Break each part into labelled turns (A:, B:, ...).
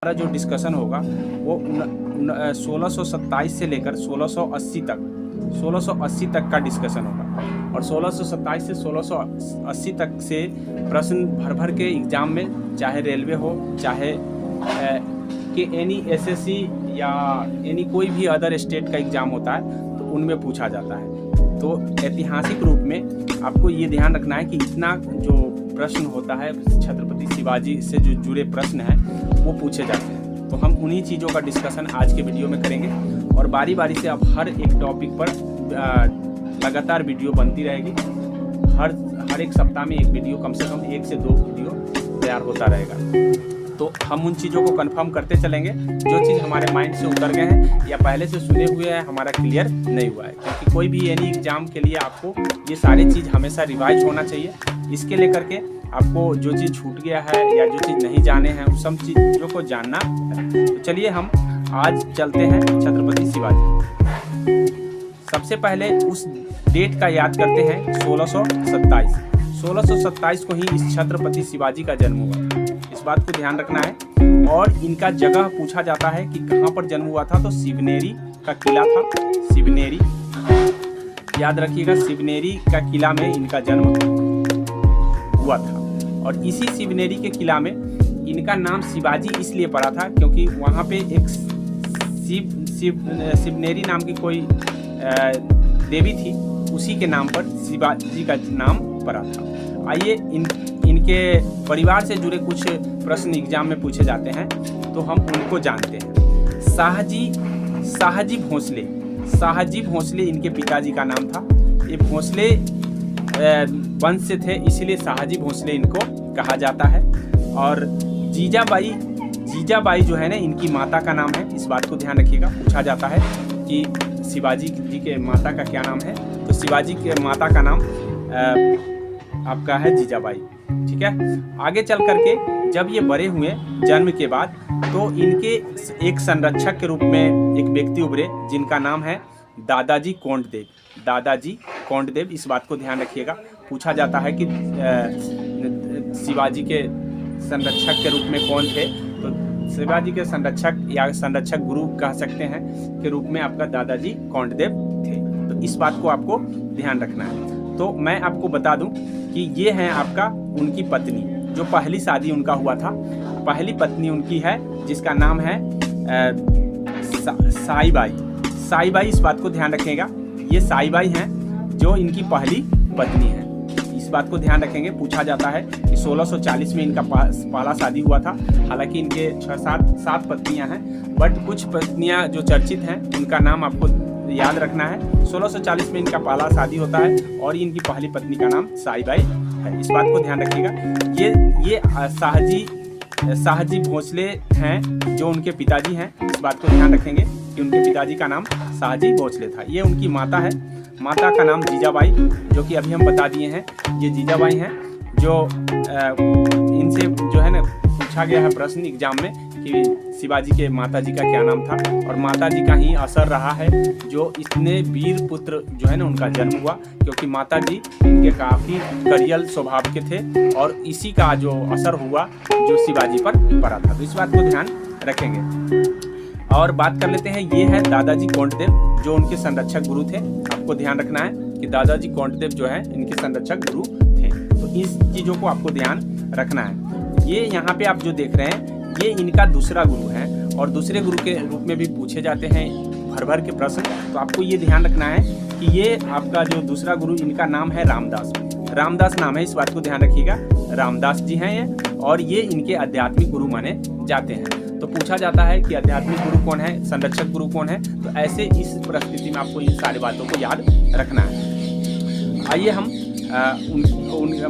A: हमारा जो डिस्कशन होगा वो 1627 से लेकर 1680 तक का डिस्कशन होगा। और 1627 से 1680 तक से प्रश्न भर भर के एग्ज़ाम में, चाहे रेलवे हो, चाहे कि एनी एसएससी या एनी कोई भी अदर स्टेट का एग्ज़ाम होता है तो उनमें पूछा जाता है। तो ऐतिहासिक रूप में आपको ये ध्यान रखना है कि इतना जो प्रश्न होता है छत्रपति शिवाजी से जो जुड़े प्रश्न हैं वो पूछे जाते हैं। तो हम उन्हीं चीज़ों का डिस्कशन आज के वीडियो में करेंगे और बारी बारी से अब हर एक टॉपिक पर लगातार वीडियो बनती रहेगी। हर एक सप्ताह में एक वीडियो, कम से कम 1 से 2 वीडियो तैयार होता रहेगा। तो हम उन चीज़ों को कंफर्म करते चलेंगे जो चीज़ हमारे माइंड से उतर गए हैं या पहले से सुने हुए हैं, हमारा क्लियर नहीं हुआ है। क्योंकि कोई भी एनी एग्जाम के लिए आपको ये सारी चीज़ हमेशा रिवाइज होना चाहिए। इसके लेकर के आपको जो चीज़ छूट गया है या जो चीज़ नहीं जाने हैं उस सब चीज़ों को जानना है। तो चलिए हम आज चलते हैं छत्रपति शिवाजी। सबसे पहले उस डेट का याद करते हैं 1627 को ही इस छत्रपति शिवाजी का जन्म हुआ। इस बात को ध्यान रखना है। और इनका जगह पूछा जाता है कि कहाँ पर जन्म हुआ था, तो शिवनेरी का किला था। शिवनेरी याद रखिएगा, शिवनेरी का किला में इनका जन्म हुआ था। और इसी शिवनेरी के किला में इनका नाम शिवाजी इसलिए पड़ा था क्योंकि वहाँ पे एक शिवनेरी नाम की कोई देवी थी, उसी के नाम पर शिवाजी का नाम पड़ा था। आइए इनके परिवार से जुड़े कुछ प्रश्न एग्जाम में पूछे जाते हैं तो हम उनको जानते हैं। शाहजी भोसले इनके पिताजी का नाम था। ये भोसले वंश से थे, इसलिए शाहजी भोसले इनको कहा जाता है। और जीजाबाई जो है ना, इनकी माता का नाम है। इस बात को ध्यान रखिएगा, पूछा जाता है कि शिवाजी जी के माता का क्या नाम है, तो शिवाजी के माता का नाम आपका है जीजाबाई। ठीक है। आगे चल करके जब ये बड़े हुए जन्म के बाद, तो इनके एक संरक्षक के रूप में एक व्यक्ति उभरे जिनका नाम है दादाजी कोंडदेव। इस बात को ध्यान रखिएगा। पूछा जाता है कि शिवाजी के संरक्षक के रूप में कौन थे, तो शिवाजी के संरक्षक या संरक्षक गुरु कह सकते हैं के रूप में आपका दादाजी कोंडदेव थे। तो इस बात को आपको ध्यान रखना है। तो मैं आपको बता दूं कि ये हैं आपका उनकी पत्नी, जो पहली शादी उनका हुआ था। पहली पत्नी उनकी है जिसका नाम है साईबाई। इस बात को ध्यान रखेगा, ये साईबाई हैं जो इनकी पहली पत्नी है। इस बात को ध्यान रखेंगे। पूछा जाता है कि 1640 में इनका पहला शादी हुआ था। हालांकि इनके 6-7 पत्नियां हैं, बट कुछ पत्नियां जो चर्चित हैं उनका नाम आपको याद रखना है। 1640 में इनका पहला शादी होता है और इनकी पहली पत्नी का नाम साईबाई है। इस बात को ध्यान रखिएगा। ये शाहजी भोसले हैं जो उनके पिताजी हैं। इस बात को ध्यान रखेंगे कि उनके पिताजी का नाम शाहजी भोसले था। ये उनकी माता है, माता का नाम जीजाबाई, जो कि अभी हम बता दिए हैं। ये जीजाबाई हैं जो इनसे जो है ना पूछा गया है प्रश्न एग्जाम में कि शिवाजी के माताजी का क्या नाम था, और माताजी का ही असर रहा है जो इतने वीर पुत्र जो है ना उनका जन्म हुआ, क्योंकि माताजी इनके काफ़ी करियल स्वभाव के थे और इसी का जो असर हुआ जो शिवाजी पर पड़ा था। तो इस बात को ध्यान रखेंगे। और बात कर लेते हैं, ये है दादाजी कोंडदेव जो उनके संरक्षक गुरु थे। आपको ध्यान रखना है कि दादाजी कोंडदेव जो है इनके संरक्षक गुरु थे। तो इस चीज़ों को आपको ध्यान रखना है। ये यहाँ पे आप जो देख रहे हैं ये इनका दूसरा गुरु है और दूसरे गुरु के रूप में भी पूछे जाते हैं भर भर के प्रश्न। तो आपको ये ध्यान रखना है कि ये आपका जो दूसरा गुरु, इनका नाम है रामदास नाम है। इस बात को ध्यान रखिएगा। रामदास जी हैं ये, और ये इनके आध्यात्मिक गुरु माने जाते हैं। तो पूछा जाता है कि आध्यात्मिक गुरु कौन है, संरक्षक गुरु कौन है। तो ऐसे इस परिस्थिति में आपको इन सारी बातों को याद रखना है। आइए हम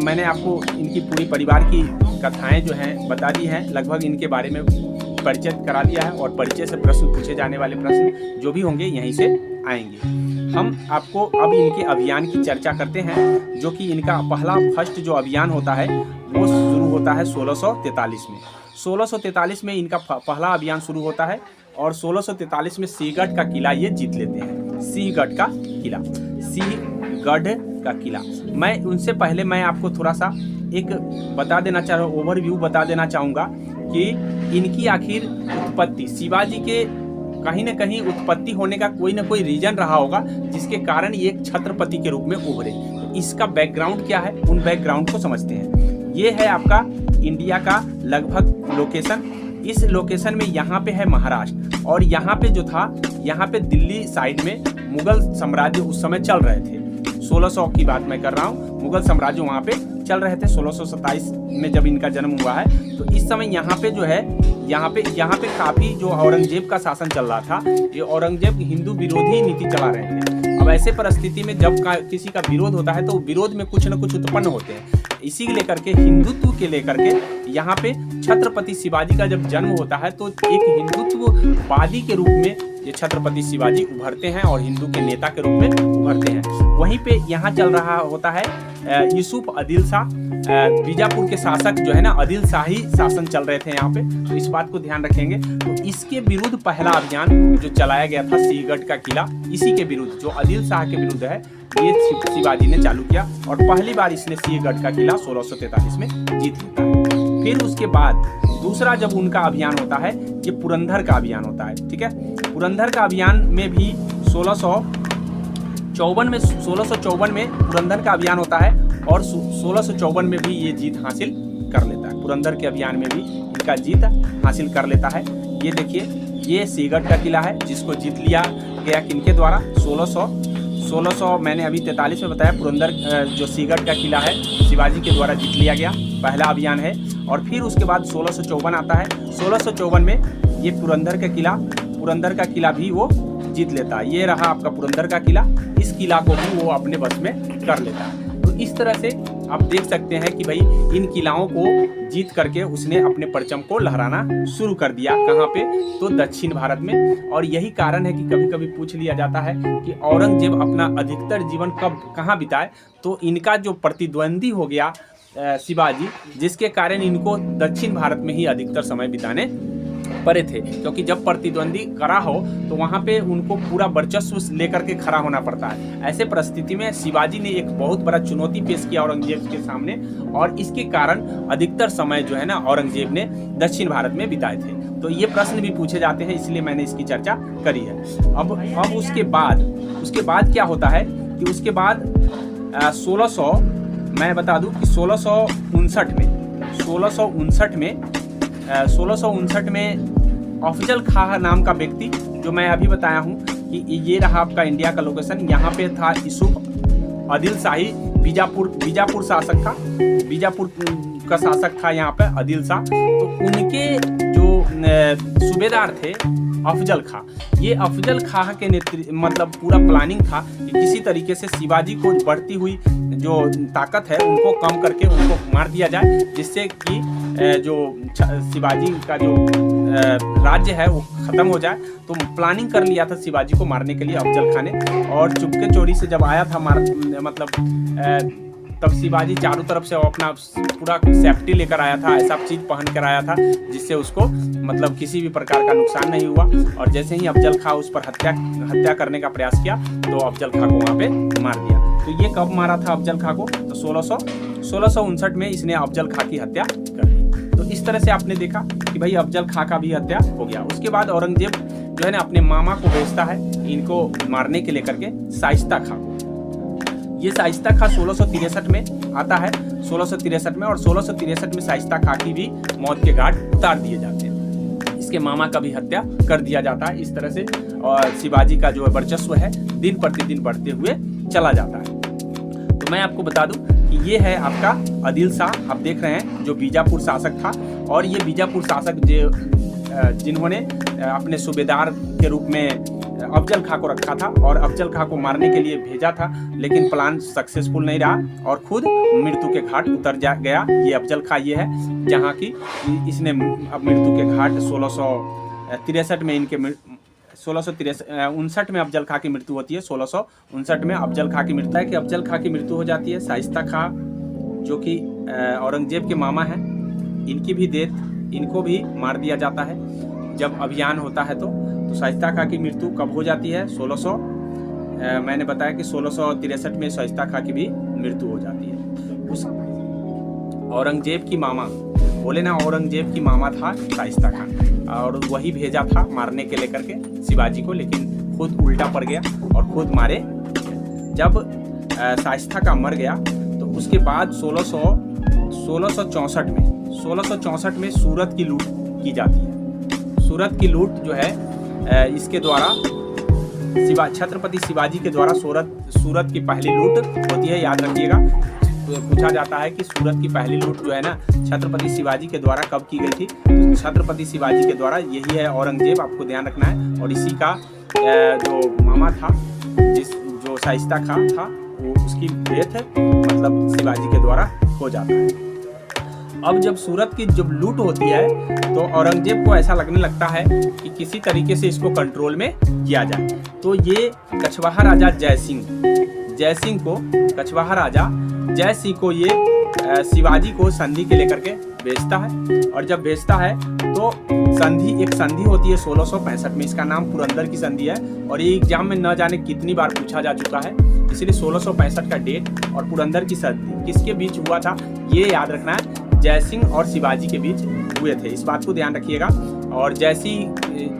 A: मैंने आपको इनकी पूरी परिवार की कथाएं जो हैं बता दी हैं, लगभग इनके बारे में परिचय करा दिया है। और परिचय से प्रश्न पूछे जाने वाले प्रश्न जो भी होंगे यहीं से आएंगे। हम आपको अब इनके अभियान की चर्चा करते हैं, जो कि इनका फर्स्ट जो अभियान होता है वो शुरू होता है 1643 में। 1643 में इनका पहला अभियान शुरू होता है और 1643 में सिंहगढ़ का किला ये जीत लेते हैं। सिंहगढ़ का किला। मैं उनसे पहले मैं आपको थोड़ा सा एक बता देना चाह रहा हूँ, ओवरव्यू बता देना चाहूँगा कि इनकी आखिर उत्पत्ति, शिवाजी के कहीं ना कहीं उत्पत्ति होने का कोई ना कोई रीजन रहा होगा जिसके कारण ये एक छत्रपति के रूप में उभरे। तो इसका बैकग्राउंड क्या है, उन बैकग्राउंड को समझते हैं। ये है आपका इंडिया का लगभग लोकेशन। इस लोकेशन में यहाँ पे है महाराष्ट्र, और यहाँ पे जो था, यहाँ पे दिल्ली साइड में मुगल साम्राज्य उस समय चल रहे थे। 1600 की बात मैं कर रहा हूँ, मुगल साम्राज्य वहाँ पे चल रहे थे। 1627 में जब इनका जन्म हुआ है, तो इस समय यहाँ पे जो है, यहाँ पे काफी जो औरंगजेब का शासन चल रहा था, ये औरंगजेब हिंदू विरोधी नीति चला रहे थे। अब ऐसे परिस्थिति में जब किसी का विरोध होता है तो विरोध में कुछ न कुछ उत्पन्न होते हैं। इसी लेकर के, हिंदुत्व के लेकर के यहाँ पे छत्रपति शिवाजी का जब जन्म होता है तो एक हिंदुत्ववादी के रूप में ये छत्रपति शिवाजी उभरते हैं और हिंदू के नेता के रूप में उभरते हैं। वहीं पे यहाँ चल रहा होता है यूसुफ आदिल शाह, बीजापुर के शासक जो है ना, आदिल शाही शासन चल रहे थे यहाँ पे, तो इस बात को ध्यान रखेंगे। तो इसके विरुद्ध पहला अभियान जो चलाया गया था सिंहगढ़ का किला, इसी के विरुद्ध, जो आदिल शाह के विरुद्ध है, ये शिवाजी ने चालू किया और पहली बार इसने सिंहगढ़ का किला 1643 में जीत लेता है। फिर उसके बाद दूसरा जब उनका अभियान होता है, ये पुरंदर का अभियान होता है, ठीक है। पुरंदर का अभियान में भी 1654 में पुरंदर का अभियान होता है और 1654 में भी ये जीत हासिल कर लेता है। पुरंदर के अभियान में भी इनका जीत हासिल कर लेता है। ये देखिए, ये सिंहगढ़ का किला है जिसको जीत लिया गया किनके द्वारा, 1600 मैंने अभी 43 में बताया। पुरंदर जो सिंहगढ़ का किला है शिवाजी के द्वारा जीत लिया गया, पहला अभियान है। और फिर उसके बाद 1654 आता है। 1654 में ये पुरंदर का किला भी वो जीत लेता है। ये रहा आपका पुरंदर का किला, इस किला को भी वो अपने बस में कर लेता है। तो इस तरह से आप देख सकते हैं कि भाई इन किलाओं को जीत करके उसने अपने परचम को लहराना शुरू कर दिया। कहाँ पे, तो दक्षिण भारत में। और यही कारण है कि कभी कभी पूछ लिया जाता है कि औरंगजेब अपना अधिकतर जीवन कहाँ बिताए, तो इनका जो प्रतिद्वंदी हो गया शिवाजी, जिसके कारण इनको दक्षिण भारत में ही अधिकतर समय बिताने पड़े थे। क्योंकि जब प्रतिद्वंदी करा हो तो वहाँ पे उनको पूरा वर्चस्व लेकर के खड़ा होना पड़ता है। ऐसे परिस्थिति में शिवाजी ने एक बहुत बड़ा चुनौती पेश किया औरंगजेब के सामने, और इसके कारण अधिकतर समय जो है ना औरंगजेब ने दक्षिण भारत में बिताए थे। तो ये प्रश्न भी पूछे जाते हैं, इसलिए मैंने इसकी चर्चा करी है। अब उसके बाद क्या होता है कि उसके बाद 1600 मैं बता दूं कि 1659 में अफजल खां नाम का व्यक्ति, जो मैं अभी बताया हूं कि ये रहा आपका इंडिया का लोकेशन। यहाँ पे था यूसुफ आदिल शाही, बीजापुर शासक था, बीजापुर का शासक था यहाँ पे आदिल शाह। तो उनके जो सूबेदार थे अफजल खां, ये अफजल खां के मतलब पूरा प्लानिंग था कि किसी तरीके से शिवाजी को बढ़ती हुई जो ताकत है उनको कम करके उनको मार दिया जाए, जिससे कि जो शिवाजी का जो राज्य है वो खत्म हो जाए। तो प्लानिंग कर लिया था शिवाजी को मारने के लिए अफजल खां ने, और चुपके चोरी से जब आया था तब शिवाजी चारों तरफ से अपना पूरा सेफ्टी लेकर आया था, ऐसा चीज पहन कर आया था जिससे उसको मतलब किसी भी प्रकार का नुकसान नहीं हुआ। और जैसे ही अफजल खां उस पर हत्या करने का प्रयास किया तो अफजल खां को वहाँ पे मार दिया। तो ये कब मारा था अफजल खां को, तो 1659 में इसने अफजल खां की हत्या कर दी। तो इस तरह से आपने देखा कि भाई अफजल खां का भी हत्या हो गया। उसके बाद औरंगजेब जो है ना अपने मामा को भेजता है इनको मारने के लेकर के, शाइस्ता खां। ये शाइस्ता खां 1663 में आता है, 1663 में, और 1663 में शाइस्ता खां की भी मौत के घाट उतार दिए जाते हैं। इसके मामा का भी हत्या कर दिया जाता है। इस तरह से और शिवाजी का जो वर्चस्व है दिन प्रतिदिन बढ़ते हुए चला जाता है। तो मैं आपको बता दूं कि ये है आपका आदिल शाह, आप देख रहे हैं, जो बीजापुर शासक था। और ये बीजापुर शासक जिन्होंने अपने सूबेदार के रूप में अफजल खां को रखा था और अफजल खां को मारने के लिए भेजा था, लेकिन प्लान सक्सेसफुल नहीं रहा और खुद मृत्यु के घाट उतर गया। ये अफजल खां ये है जहाँ की इसने अब मृत्यु के घाट 1663 में इनके 1659 में अफजल खां की मृत्यु होती है। 1659 में अफजल खां की मृत्यु है कि अफजल खां की मृत्यु हो जाती है। शाइस्ता खां जो कि औरंगजेब के मामा हैं, इनकी भी डेथ, इनको भी मार दिया जाता है जब अभियान होता है। तो शाइस्ता खां की मृत्यु कब हो जाती है, 1600 मैंने बताया कि 1663 में शाइस्ता खां की भी मृत्यु हो जाती है। उस औरंगजेब की मामा बोले ना औरंगजेब की मामा था शाइस्ता खान, और वही भेजा था मारने के लेकर के शिवाजी को, लेकिन खुद उल्टा पड़ गया और खुद मारे। जब शाइस्ता का मर गया तो उसके बाद 1664 में सूरत की लूट की जाती है। सूरत की लूट जो है इसके द्वारा छत्रपति शिवाजी के द्वारा सूरत की पहली लूट होती है। याद रखिएगा, पूछा जाता है कि सूरत की पहली लूट जो है ना छत्रपति शिवाजी के द्वारा कब की गई थी, तो छत्रपति शिवाजी के द्वारा यही है औरंगजेब, आपको ध्यान रखना है। और इसी का जो मामा था जो शाइस्ता खान था वो उसकी डेथ मतलब शिवाजी के द्वारा हो जाता है। अब जब सूरत की जब लूट होती है तो औरंगजेब को ऐसा लगने लगता है कि किसी तरीके से इसको कंट्रोल में किया जाए। तो ये कछवाहा राजा जय सिंह को ये शिवाजी को संधि के लेकर के भेजता है। और जब भेजता है तो एक संधि होती है 1665 में, इसका नाम पुरंदर की संधि है। और ये एग्जाम में न जाने कितनी बार पूछा जा चुका है, इसलिए 1665 का डेट और पुरंदर की संधि किसके बीच हुआ था ये याद रखना है। जय सिंह और शिवाजी के बीच हुए थे, इस बात को ध्यान रखिएगा। और जय सिंह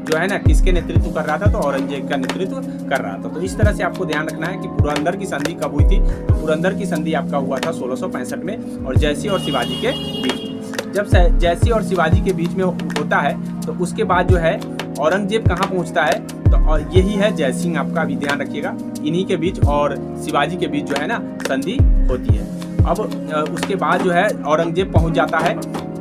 A: जो है ना किसके नेतृत्व कर रहा था, तो औरंगजेब का नेतृत्व कर रहा था। तो इस तरह से आपको ध्यान रखना है कि पुरंदर की संधि कब हुई थी, तो पुरंदर की संधि आपका हुआ था 1665 में और जय सिंह और शिवाजी के बीच में। जब जय सिंह और शिवाजी के बीच में होता है तो उसके बाद जो है औरंगजेब कहाँ पहुँचता है, तो और यही है जय सिंह, आपका भी ध्यान रखिएगा। इन्हीं के बीच और शिवाजी के बीच जो है ना संधि होती है। अब उसके बाद जो है औरंगजेब पहुंच जाता है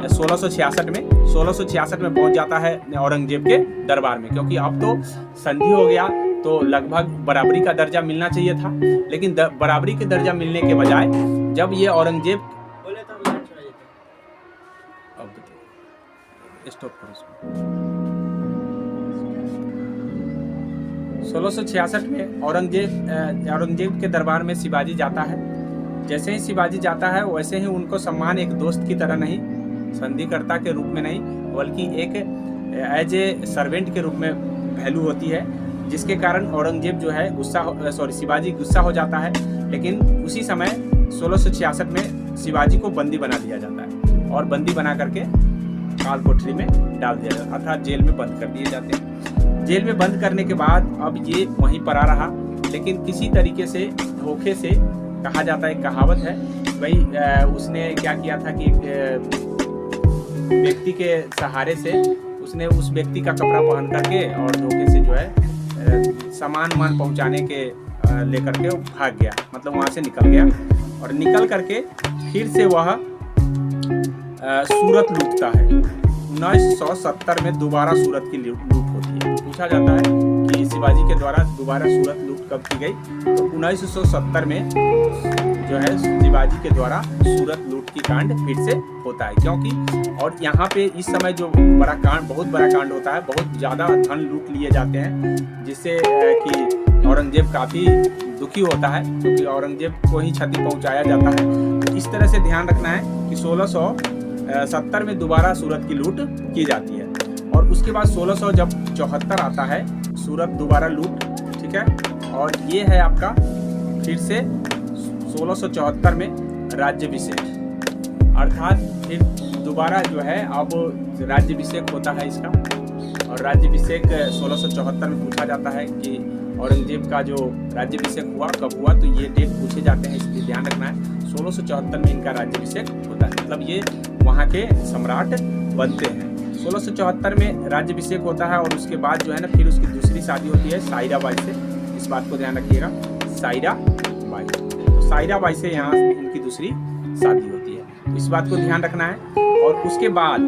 A: 1666 में पहुंच जाता है औरंगजेब के दरबार में, क्योंकि अब तो संधि हो गया तो लगभग बराबरी का दर्जा मिलना चाहिए था। लेकिन बराबरी के दर्जा मिलने के बजाय जब ये औरंगजेब स्टॉप करो 1666 में औरंगजेब के दरबार में शिवाजी जाता है। जैसे ही शिवाजी जाता है वैसे ही उनको सम्मान एक दोस्त की तरह नहीं, संधिकर्ता के रूप में नहीं, बल्कि एक एज ए सर्वेंट के रूप में वैल्यू होती है, जिसके कारण औरंगजेब जो है शिवाजी गुस्सा हो जाता है। लेकिन उसी समय 1666 में शिवाजी को बंदी बना दिया जाता है और बंदी बना करके काल कोठरी में डाल दिया जाता है, अर्थात जेल में बंद कर दिए जाते हैं। जेल में बंद करने के बाद अब ये वहीं पर आ रहा, लेकिन किसी तरीके से धोखे से, कहा जाता है, कहावत है भाई, उसने क्या किया था कि एक व्यक्ति के सहारे से उसने उस व्यक्ति का कपड़ा पहन करके और धोखे से जो है सामान पहुंचाने के लेकर के भाग गया, मतलब वहां से निकल गया। और निकल करके फिर से वह सूरत लूटता है। 1970 में दोबारा सूरत की लूट होती है। पूछा जाता है कि शिवाजी के द्वारा दोबारा सूरत लूट कब की गई, तो 1970 में जो है शिवाजी के द्वारा सूरत लूट की कांड फिर से होता है। क्योंकि और यहाँ पे इस समय जो बहुत बड़ा कांड होता है, बहुत ज़्यादा धन लूट लिए जाते हैं, जिससे कि औरंगजेब काफ़ी दुखी होता है, क्योंकि औरंगजेब को ही क्षति पहुँचाया जाता है। तो इस तरह से ध्यान रखना है कि 1670 में दोबारा सूरत की लूट की जाती है। और उसके बाद 1674 आता है, सूरत दोबारा लूट, ठीक है। और ये है आपका फिर से 1674 में राज्याभिषेक, अर्थात फिर दोबारा जो है अब राज्याभिषेक होता है इसका। और राज्याभिषेक 1674 में पूछा जाता है कि औरंगजेब का जो राज्याभिषेक हुआ कब हुआ, तो ये डेट पूछे जाते हैं, इसलिए ध्यान रखना है। 1674 में इनका राज्याभिषेक होता है, मतलब ये वहाँ के सम्राट बनते हैं। 1674 में राज्याभिषेक होता है और उसके बाद जो है ना फिर उसकी दूसरी शादी होती है सायरा बाई से, इस बात को ध्यान रखिएगा, सायरा बाई से यहाँ इनकी दूसरी शादी होती है, तो इस बात को ध्यान रखना है। और उसके बाद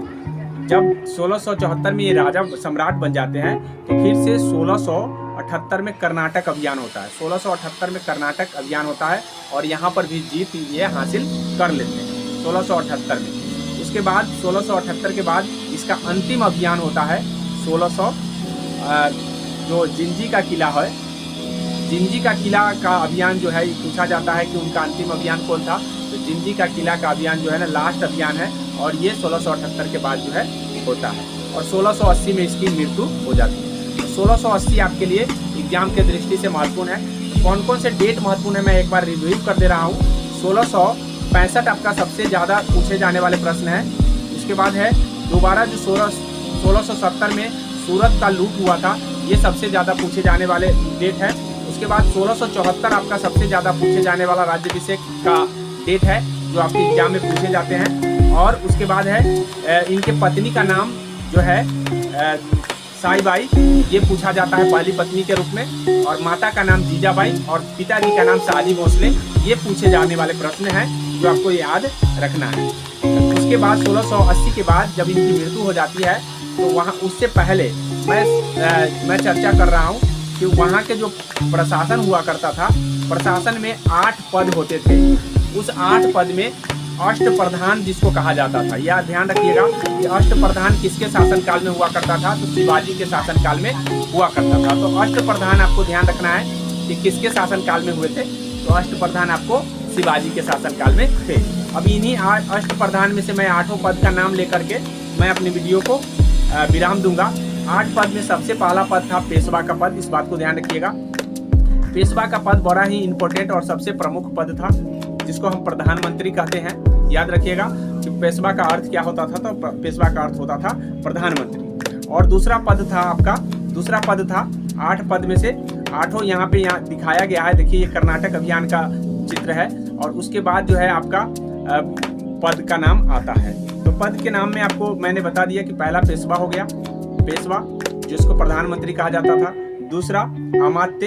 A: जब 1674 में ये राजा सम्राट बन जाते हैं, तो फिर से 1678 में कर्नाटक अभियान होता है। 1678 में कर्नाटक अभियान होता है और यहाँ पर भी जीत ये हासिल कर लेते हैं 1678 में। उसके बाद 1678 के बाद इसका अंतिम अभियान होता है 1600 जो जिंजी का किला है, जिंजी का किला का अभियान जो है पूछा जाता है कि उनका अंतिम अभियान कौन था, तो जिंजी का किला का अभियान जो है ना लास्ट अभियान है और ये 1678 के बाद जो है होता है। और 1680 में इसकी मृत्यु हो जाती है। तो 1680 आपके लिए एग्जाम के दृष्टि से महत्वपूर्ण है। तो कौन कौन से डेट महत्वपूर्ण है मैं एक बार रिव्यू कर दे रहा हूँ। 1665 आपका सबसे ज़्यादा पूछे जाने वाले प्रश्न है, उसके बाद है दोबारा जो 1670 में सूरत का लूट हुआ था, ये सबसे ज़्यादा पूछे जाने वाले डेट है। उसके बाद 1674 आपका सबसे ज़्यादा पूछे जाने वाला राज्याभिषेक का डेट है, जो आपके एग्जाम में पूछे जाते हैं। और उसके बाद है इनके पत्नी का नाम जो है साईबाई, ये पूछा जाता है पहली पत्नी के रूप में। और माता का नाम जीजाबाई और पिताजी का नाम शाहजी भोसले, ये पूछे जाने वाले प्रश्न हैं जो आपको याद रखना है। उसके बाद 1680 के बाद जब इनकी मृत्यु हो जाती है, तो वहाँ उससे पहले मैं चर्चा कर रहा हूँ कि वहाँ के जो प्रशासन हुआ करता था, प्रशासन में 8 पद होते थे। उस 8 पद में अष्टप्रधान जिसको कहा जाता था, यह ध्यान रखिएगा कि अष्टप्रधान किसके शासनकाल में हुआ करता था, तो शिवाजी के शासनकाल में हुआ करता था। तो अष्टप्रधान आपको ध्यान रखना है कि किसके शासनकाल में हुए थे, तो अष्टप्रधान आपको शिवाजी के शासनकाल में थे। अब इन्हीं अष्टप्रधान में से मैं 8 पद का नाम लेकर के मैं अपनी वीडियो को विराम दूंगा। 8 पद में सबसे पहला पद था पेशवा का पद, इस बात को ध्यान रखिएगा। पेशवा का पद बड़ा ही इंपॉर्टेंट और सबसे प्रमुख पद था, जिसको हम प्रधानमंत्री कहते हैं। याद रखिएगा कि पेशवा का अर्थ क्या होता था, तो पेशवा का अर्थ होता था प्रधानमंत्री। और दूसरा पद था आपका, दूसरा पद था 8 पद में से 8 यहाँ दिखाया गया है, देखिए ये कर्नाटक अभियान का चित्र है। और उसके बाद जो है आपका पद का नाम आता है। तो पद के नाम में आपको मैंने बता दिया कि पहला पेशवा हो गया, पेशवा जिसको प्रधानमंत्री कहा जाता था। दूसरा अमात्य,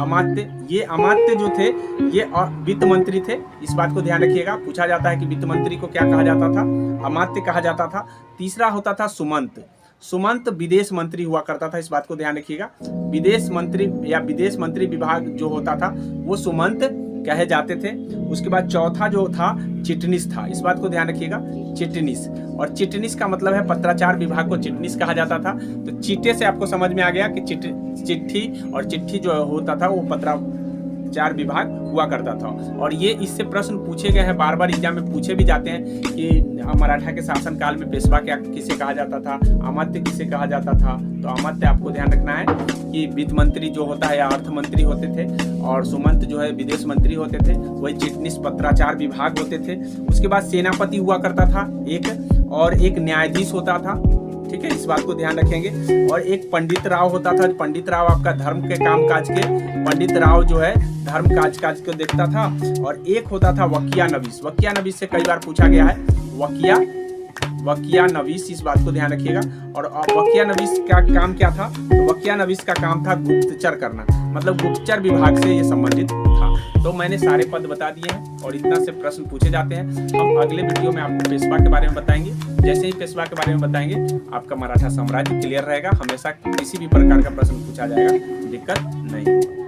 A: अमात्य, ये अमात्य जो थे ये वित्त मंत्री थे, इस बात को ध्यान रखिएगा। पूछा जाता है कि वित्त मंत्री को क्या कहा जाता था, अमात्य कहा जाता था। तीसरा होता था सुमंत, सुमंत विदेश मंत्री हुआ करता था, इस बात को ध्यान रखिएगा। विदेश मंत्री या विदेश मंत्री विभाग जो होता था वो सुमंत कहे जाते थे। उसके बाद चौथा जो था चिटनीस था, इस बात को ध्यान रखिएगा, चिटनीस। और चिटनीस का मतलब है पत्राचार विभाग को चिटनीस कहा जाता था। तो चिट्टे से आपको समझ में आ गया कि चिट्ठी और चिट्ठी जो होता था वो पत्राचार विभाग हुआ करता था। और ये इससे प्रश्न पूछे गए हैं, बार बार एग्जाम में पूछे भी जाते हैं कि मराठा के शासनकाल में पेशवा क्या किसे कहा जाता था, अमात्य किसे कहा जाता था। तो अमात्य आपको ध्यान रखना है कि वित्त मंत्री जो होता है या अर्थ मंत्री होते थे, और सुमंत जो है विदेश मंत्री होते थे, वही चिटनीस पत्राचार विभाग होते थे। उसके बाद सेनापति हुआ करता था एक, और एक न्यायाधीश होता था, ठीक है, इस बात को ध्यान रखेंगे। और एक पंडित राव होता था, पंडित राव आपका धर्म के काम काज के, पंडित राव जो है धर्म काज को देखता था। और एक होता था वकिया नवीस, वकिया नवीस से कई बार पूछा गया है, वकिया नवीस, इस बात को ध्यान रखिएगा। और वकिया नवीस का काम क्या था, तो वकिया नवीस का काम था गुप्तचर करना, मतलब गुप्तचर विभाग से ये संबंधित था। तो मैंने सारे पद बता दिए हैं और इतना से प्रश्न पूछे जाते हैं। हम अगले वीडियो में आपको पेशवा के बारे में बताएंगे। जैसे ही पेशवा के बारे में बताएंगे आपका मराठा साम्राज्य क्लियर रहेगा, हमेशा किसी भी प्रकार का प्रश्न पूछा जाएगा, दिक्कत नहीं।